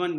1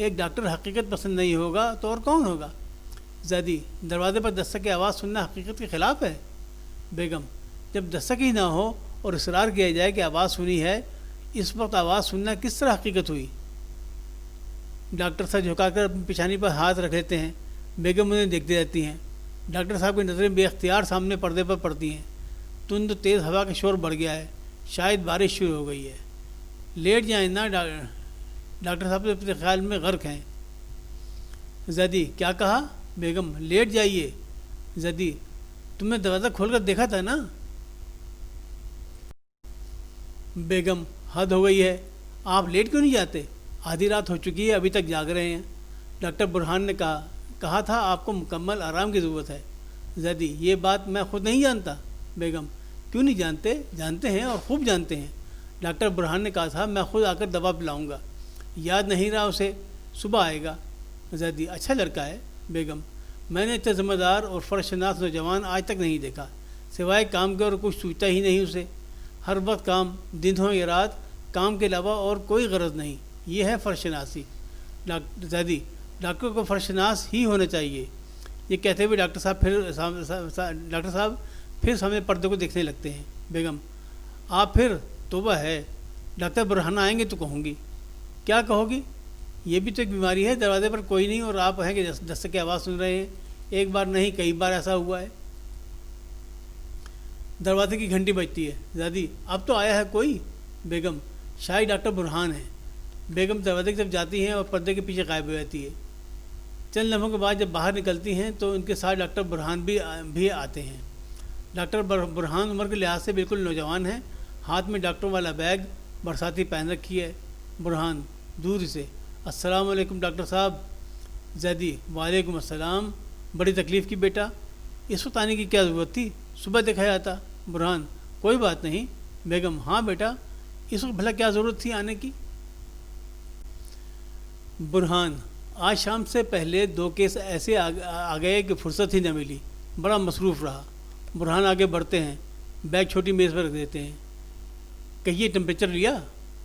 ایک ڈاکٹر حقیقت پسند نہیں ہوگا تو اور کون ہوگا؟ زیدی: دروازے پر دستک کی آواز سننا حقیقت کے خلاف ہے۔ بیگم: جب دستک ہی نہ ہو اور اصرار کیا جائے کہ آواز سنی ہے، اس وقت آواز سننا کس طرح حقیقت ہوئی؟ ڈاکٹر سر جھکا کر اپنی پیشانی پر ہاتھ رکھ لیتے ہیں۔ بیگم انہیں دیکھتی رہتی ہیں۔ ڈاکٹر صاحب کی نظریں بے اختیار سامنے پردے پر پڑتی ہیں۔ تند تیز ہوا کا شور بڑھ گیا ہے، شاید بارش شروع ہو گئی ہے۔ لیٹ جائیں نا، ڈاکٹر صاحب اپنے خیال میں غرق ہیں۔ زیدی: کیا کہا؟ بیگم: لیٹ جائیے۔ زیدی: تم نے دروازہ کھول کر دیکھا تھا نا؟ بیگم: حد ہو گئی ہے، آپ لیٹ کیوں نہیں جاتے؟ آدھی رات ہو چکی ہے، ابھی تک جاگ رہے ہیں۔ ڈاکٹر برہان نے کہا تھا آپ کو مکمل آرام کی ضرورت ہے۔ زیدی: یہ بات میں خود نہیں جانتا۔ بیگم: کیوں نہیں جانتے؟ جانتے ہیں اور خوب جانتے ہیں۔ ڈاکٹر برہان نے کہا تھا میں خود آ کر دوا پلاؤں گا۔ یاد نہیں رہا اسے، صبح آئے گا۔ زیدی: اچھا لڑکا ہے۔ بیگم: میں نے اتنا ذمہ دار اور فرض شناس نوجوان آج تک نہیں دیکھا، سوائے کام کے اور کچھ سوچتا ہی نہیں اسے۔ ہر وقت کام، دن ہو یا رات، کام کے علاوہ اور کوئی غرض نہیں، یہ ہے فرض شناسی۔ زیدی: ڈاکٹر کو فرض شناس ہی ہونا چاہیے۔ یہ کہتے ہوئے ڈاکٹر صاحب پھر سامنے پردے کو دیکھنے لگتے ہیں۔ بیگم: آپ پھر؟ توبہ ہے، ڈاکٹر برہان آئیں گے تو کہوں گی۔ کیا کہو گی؟ یہ بھی تو ایک بیماری ہے، دروازے پر کوئی نہیں اور آپ ہیں کہ دستک کی آواز سن رہے ہیں۔ ایک بار نہیں، کئی بار ایسا ہوا ہے۔ دروازے کی گھنٹی بجتی ہے۔ زیدی: اب تو آیا ہے کوئی؟ بیگم: شاید ڈاکٹر برہان ہیں۔ بیگم دروازے کی طرف جاتی ہیں اور پردے کے پیچھے غائب ہو جاتی ہے۔ چند لمحوں کے بعد جب باہر نکلتی ہیں تو ان کے ساتھ ڈاکٹر برہان بھی آتے ہیں۔ ڈاکٹر برہان عمر کے لحاظ سے بالکل نوجوان ہیں، ہاتھ میں ڈاکٹروں والا بیگ، برساتی پہن رکھی ہے۔ برہان دور سے: السلام علیکم ڈاکٹر صاحب۔ زیدی: وعلیکم السلام، بڑی تکلیف کی بیٹا، اس وقت آنے کی کیا ضرورت تھی؟ صبح دیکھا جاتا۔ برہان: کوئی بات نہیں۔ بیگم: ہاں بیٹا، اس وقت بھلا کیا ضرورت تھی آنے کی؟ برہان: آج شام سے پہلے 2 کیس ایسے آ گئے کہ فرصت ہی نہ ملی، بڑا مصروف رہا۔ برہان آگے بڑھتے ہیں، بیگ چھوٹی میز پر رکھ دیتے ہیں۔ کہیے ٹمپریچر لیا؟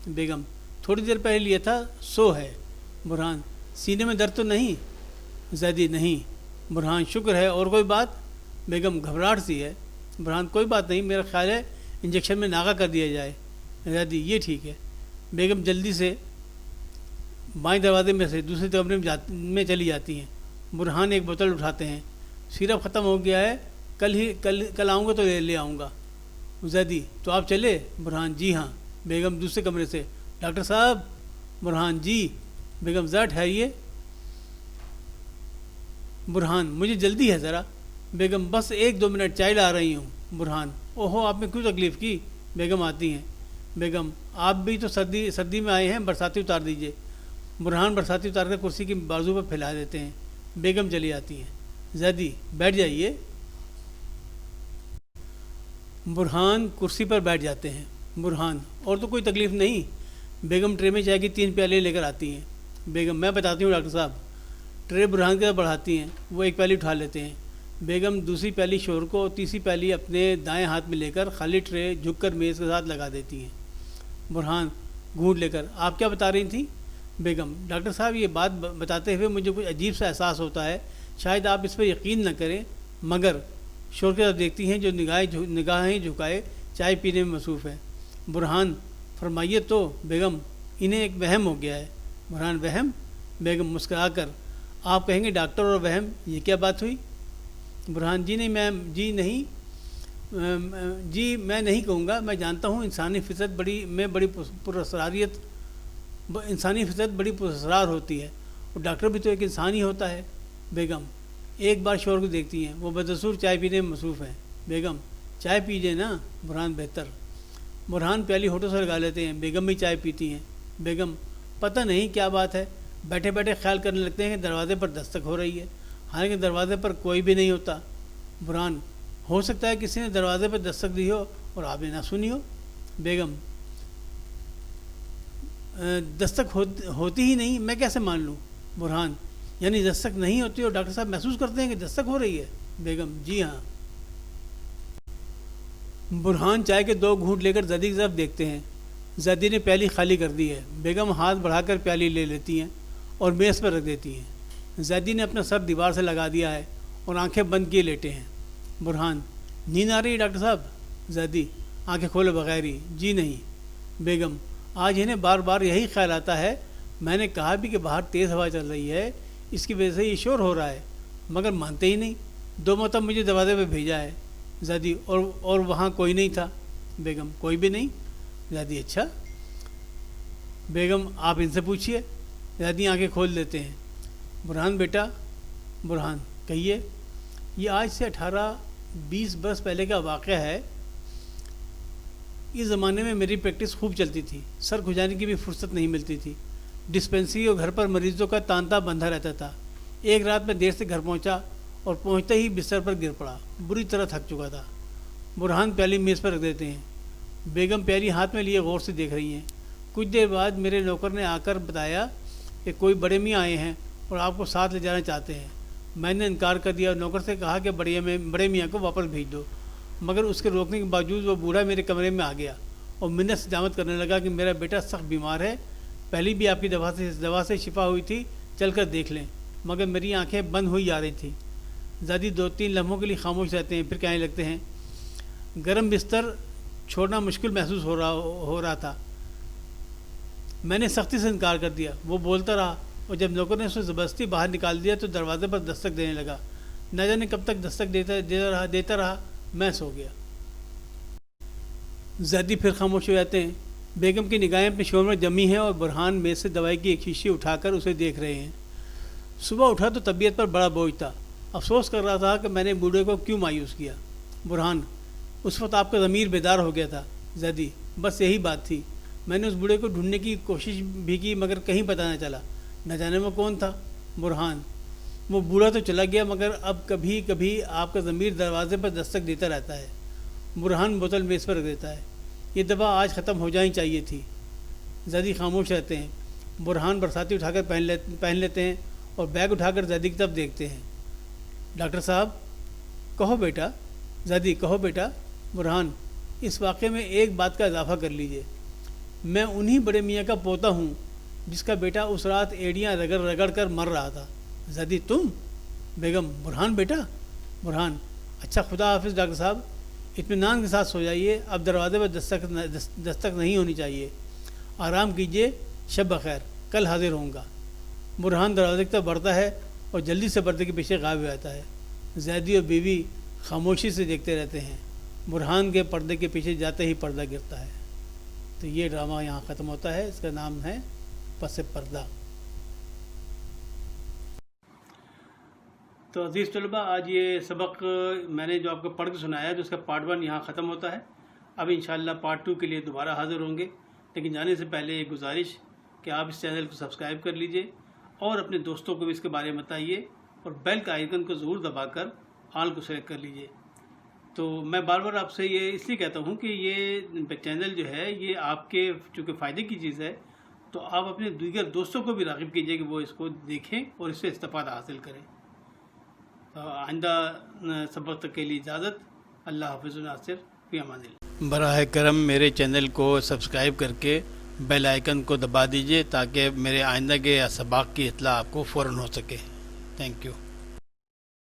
بیگم: تھوڑی دیر پہلے لیا تھا، 100 ہے۔ برہان: سینے میں درد تو نہیں؟ زیدی: نہیں۔ برہان: شکر ہے، اور کوئی بات؟ بیگم: گھبراہٹ سی ہے۔ برہان: کوئی بات نہیں، میرا خیال ہے انجیکشن میں ناغہ کر دیا جائے۔ زیدی: یہ ٹھیک ہے۔ بیگم جلدی سے بائیں دروازے میں سے دوسرے کمرے میں چلی جاتی ہیں۔ برہان ایک بوتل اٹھاتے ہیں۔ سیرپ ختم ہو گیا ہے، کل آؤں گا تو لے آؤں گا۔ زیدی: تو آپ چلے؟ برہان: جی ہاں۔ بیگم دوسرے کمرے سے: ڈاکٹر صاحب۔ برہان: جی۔ بیگم: ذرا ٹھہریے۔ برہان: مجھے جلدی ہے ذرا۔ بیگم: بس 1-2 منٹ، چائے لا رہی ہوں۔ برہان: اوہو، آپ نے کیوں تکلیف کی؟ بیگم آتی ہیں۔ بیگم: آپ بھی تو سردی میں آئے ہیں، برساتی اتار دیجیے۔ برہان برساتی اتار کر کرسی کی بازو پر پھیلا دیتے ہیں۔ بیگم چلی آتی ہیں۔ زیدی: بیٹھ جائیے۔ برہان کرسی پر بیٹھ جاتے ہیں۔ برہان: اور تو کوئی تکلیف نہیں؟ بیگم ٹرے میں چائے کی 3 پیالے لے کر آتی ہیں۔ بیگم: میں بتاتی ہوں ڈاکٹر صاحب۔ ٹرے برہان کی طرف بڑھاتی ہیں، وہ ایک پیالی اٹھا لیتے ہیں۔ بیگم دوسری پیالی شوہر کو اور تیسری پیالی اپنے دائیں ہاتھ میں لے کر خالی ٹرے جھک کر میز کے ساتھ لگا دیتی ہیں۔ برہان گھونٹ لے کر: آپ کیا بتا رہی تھیں؟ بیگم: ڈاکٹر صاحب، یہ بات بتاتے ہوئے مجھے کچھ عجیب سا احساس ہوتا ہے، شاید آپ اس پر یقین نہ کریں، مگر شوہر کی طرف دیکھتی ہیں جو نگاہیں جھکائے چائے پینے میں مصروف ہے۔ برہان: فرمائیے تو۔ بیگم: انہیں ایک وہم ہو گیا ہے۔ برہان: وہم؟ بیگم مسکرا کر: آپ کہیں گے ڈاکٹر اور وہم، یہ کیا بات ہوئی؟ برہان: جی میں نہیں کہوں گا، میں جانتا ہوں انسانی فطرت بڑی پراسرار ہوتی ہے، اور ڈاکٹر بھی تو ایک انسان ہی ہوتا ہے۔ بیگم ایک بار شوہر کو دیکھتی ہیں، وہ بدسور چائے پینے میں مصروف ہیں۔ بیگم: چائے پیجیے نا۔ برہان: بہتر۔ برہان پیالی ہونٹوں سے لگا لیتے ہیں، بیگم بھی چائے پیتی ہیں۔ بیگم: پتہ نہیں کیا بات ہے، بیٹھے بیٹھے خیال کرنے لگتے ہیں کہ دروازے پر دستک ہو رہی ہے، حالانکہ دروازے پر کوئی بھی نہیں ہوتا۔ برہان: ہو سکتا ہے کسی نے دروازے پر دستک دی ہو اور آپ نے نہ سنی ہو۔ بیگم: دستک ہوتی ہی نہیں، میں کیسے مان لوں؟ برہان: یعنی دستک نہیں ہوتی اور ڈاکٹر صاحب محسوس کرتے ہیں کہ دستک ہو رہی ہے؟ بیگم: جی ہاں۔ برہان چائے کے 2 گھونٹ لے کر زیدی کی طرف دیکھتے ہیں۔ زیدی نے پیالی خالی کر دی ہے۔ بیگم ہاتھ بڑھا کر پیالی لے لیتی ہیں اور میز پر رکھ دیتی ہیں۔ زیدی نے اپنا سر دیوار سے لگا دیا ہے اور آنکھیں بند کیے لیٹے ہیں۔ برہان: نیند آ رہی ہے ڈاکٹر صاحب؟ زیدی آنکھیں کھولے بغیر ہی: جی نہیں۔ بیگم: آج انہیں بار بار یہی خیال آتا ہے، میں نے کہا بھی کہ باہر تیز ہوا چل رہی ہے، اس کی وجہ سے یہ شور ہو رہا ہے، مگر مانتے ہی نہیں، 2 مرتبہ مجھے دروازے پہ بھیجا ہے۔ زیدی: اور وہاں کوئی نہیں تھا؟ بیگم: کوئی بھی نہیں۔ زیدی: اچھا۔ بیگم: آپ ان سے پوچھیے۔ زیدی آنکھیں کھول دیتے ہیں۔ برہان: بیٹا۔ برہان: کہیے۔ یہ آج سے 18-20 برس پہلے کا واقعہ ہے۔ اس زمانے میں میری پریکٹس خوب چلتی تھی، سر کھجانے کی بھی فرصت نہیں ملتی تھی، ڈسپینسری اور گھر پر مریضوں کا تانتا بندھا رہتا تھا۔ ایک رات میں دیر سے گھر پہنچا اور پہنچتے ہی بستر پر گر پڑا، بری طرح تھک چکا تھا۔ برہان پیالی میز پر رکھ دیتے ہیں۔ بیگم پیالی ہاتھ میں لیے غور سے دیکھ رہی ہیں۔ کچھ دیر بعد میرے نوکر نے آ کر بتایا کہ کوئی بڑے میاں آئے ہیں اور آپ کو ساتھ لے جانا چاہتے ہیں۔ میں نے انکار کر دیا اور نوکر سے کہا کہ بڑے میاں کو واپس بھیج دو، مگر اس کے روکنے کے باوجود وہ بوڑھا میرے کمرے میں آ گیا اور منت سے جامت کرنے لگا کہ میرا بیٹا سخت بیمار ہے، پہلی بھی آپ کی دوا سے شفا ہوئی تھی، چل کر دیکھ لیں، مگر میری آنکھیں بند ہوئی آ رہی تھیں۔ زیادی 2-3 لمحوں کے لیے خاموش رہتے ہیں، پھر کہنے لگتے ہیں: گرم بستر چھوڑنا مشکل محسوس ہو رہا تھا، میں نے سختی سے انکار کر دیا۔ وہ بولتا رہا اور جب نوکر نے اسے زبردستی باہر نکال دیا تو دروازے پر دستک دینے لگا۔ نہ جانے کب تک دستک دیتا رہا، میں سو گیا۔ زیدی پھر خاموش ہو جاتے ہیں۔ بیگم کی نگاہیں اپنے شور میں جمی ہیں اور برہان میز سے دوائی کی ایک شیشی اٹھا کر اسے دیکھ رہے ہیں۔ صبح اٹھا تو طبیعت پر بڑا بوجھ تھا، افسوس کر رہا تھا کہ میں نے بوڑھے کو کیوں مایوس کیا۔ برہان: اس وقت آپ کا ضمیر بیدار ہو گیا تھا۔ زیدی: بس یہی بات تھی، میں نے اس بوڑھے کو ڈھونڈنے کی کوشش بھی کی مگر کہیں پتہ نہ چلا، نہ جانے وہ کون تھا۔ برہان: وہ بوڑھا تو چلا گیا مگر اب کبھی کبھی آپ کا ضمیر دروازے پر دستک دیتا رہتا ہے۔ برہان بوتل میز پر رکھ دیتا ہے۔ یہ دوا آج ختم ہو جانی چاہیے تھی۔ زیدی خاموش رہتے ہیں۔ برہان برساتی اٹھا کر پہن لیتے ہیں اور بیگ اٹھا کر زیدی کی طرف دیکھتے ہیں۔ ڈاکٹر صاحب کہو بیٹا۔ زیدی: کہو بیٹا۔ برہان: اس واقعے میں ایک بات کا اضافہ کر لیجئے، میں انہی بڑے میاں کا پوتا ہوں جس کا بیٹا اس رات ایڑیاں رگڑ کر مر رہا تھا۔ زیدی: تم؟ بیگم: برہان بیٹا۔ برہان: اچھا، خدا حافظ ڈاکٹر صاحب، اطمینان کے ساتھ سو جائیے، اب دروازے پر دستک نہیں ہونی چاہیے، آرام کیجیے، شب بخیر، کل حاضر ہوں گا۔ برہان دروازے کی طرف بڑھتا ہے اور جلدی سے پردے کے پیچھے غائب ہو جاتا ہے۔ زیدی اور بیوی خاموشی سے دیکھتے رہتے ہیں۔ برہان کے پردے کے پیچھے جاتے ہی پردہ گرتا ہے۔ تو یہ ڈرامہ یہاں ختم ہوتا ہے، اس کا نام ہے پس پردہ۔ تو عزیز طلباء، آج یہ سبق میں نے جو آپ کو پڑھ کے سنایا ہے تو اس کا پارٹ 1 یہاں ختم ہوتا ہے۔ اب انشاءاللہ پارٹ 2 کے لیے دوبارہ حاضر ہوں گے، لیکن جانے سے پہلے ایک گزارش کہ آپ اس چینل کو سبسکرائب کر لیجئے اور اپنے دوستوں کو بھی اس کے بارے میں بتائیے اور بیل کا آئیکن کو ضرور دبا کر آل کو سلیکٹ کر لیجئے۔ تو میں بار بار آپ سے یہ اس لیے کہتا ہوں کہ یہ چینل جو ہے یہ آپ کے چونکہ فائدے کی چیز ہے، تو آپ اپنے دیگر دوستوں کو بھی راغب کیجئے کہ وہ اس کو دیکھیں اور اس سے استفادہ حاصل کریں۔ آئندہ سبق تک کے لیے اجازت۔ اللہ حافظ ناصر، فی امان اللہ۔ براہ کرم میرے چینل کو سبسکرائب کر کے بیل آئیکن کو دبا دیجئے تاکہ میرے آئندہ کے اسباق کی اطلاع آپ کو فوراً ہو سکے۔ Thank you.